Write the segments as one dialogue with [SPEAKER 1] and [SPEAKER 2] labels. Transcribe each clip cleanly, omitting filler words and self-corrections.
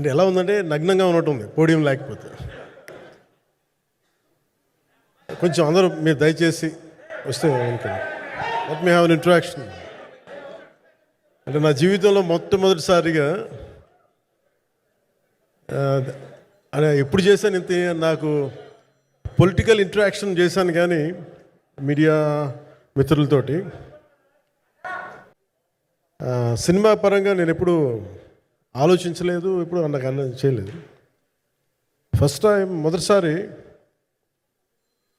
[SPEAKER 1] అంటే ఎలా ఉందంటే నగ్నంగా ఉన్నట్టుంది పోడియం లేకపోతే. కొంచెం అందరూ మీరు దయచేసి వస్తే let me have an interaction. అంటే నా జీవితంలో మొట్టమొదటిసారిగా అదే ఎప్పుడు చేశాను ఇంత, నాకు పొలిటికల్ ఇంటరాక్షన్ చేశాను కానీ మీడియా మిత్రులతోటి. సినిమా పరంగా నేను ఎప్పుడు ఆలోచించలేదు, ఎప్పుడు నాకు చేయలేదు. ఫస్ట్ టైం మొదటిసారి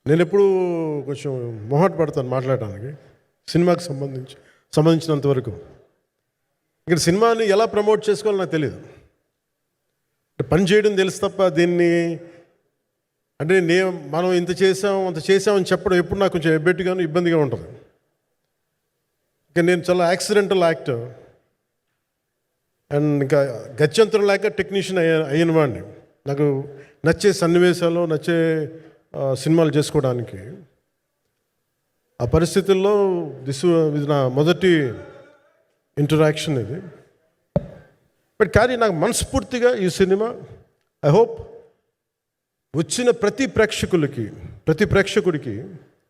[SPEAKER 1] నేను ఎప్పుడు కొంచెం మొహాట పడతాను మాట్లాడడానికి సినిమాకి సంబంధించినంత వరకు. ఇక్కడ సినిమాని ఎలా ప్రమోట్ చేసుకోవాలో నాకు తెలియదు. పని చేయడం తెలుసు తప్ప దీన్ని అంటే మనం ఇంత చేసామని చెప్పడం ఎప్పుడు నాకు కొంచెం ఎబ్బెట్టుగాను ఇబ్బందిగా ఉంటుంది. ఇంకా నేను చాలా యాక్సిడెంటల్ యాక్టర్ అండ్ ఇంకా గత్యంతరం లేక టెక్నీషియన్ అయిన వాడిని. నాకు నచ్చే సన్నివేశాలు, నచ్చే సినిమాలు చేసుకోవడానికి ఆ పరిస్థితుల్లో ఇది నా మొదటి ఇంటరాక్షన్ ఇది. బట్ కానీ నాకు మనస్ఫూర్తిగా ఈ సినిమా ఐ హోప్ వచ్చిన ప్రతి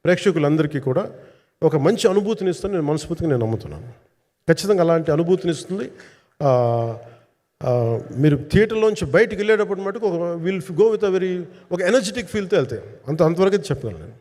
[SPEAKER 1] ప్రేక్షకులందరికీ కూడా ఒక మంచి అనుభూతిని ఇస్తుంది. నేను మనస్ఫూర్తిగా నమ్ముతున్నాను. ఖచ్చితంగా అలాంటి అనుభూతిని ఇస్తుంది. మీరు థియేటర్లోంచి బయటికి వెళ్ళేటప్పుడు మటుకు విల్ గో విత్ ఒక ఎనర్జెటిక్ ఫీల్తో వెళ్తాయి. అంతవరకు చెప్పగలను నేను.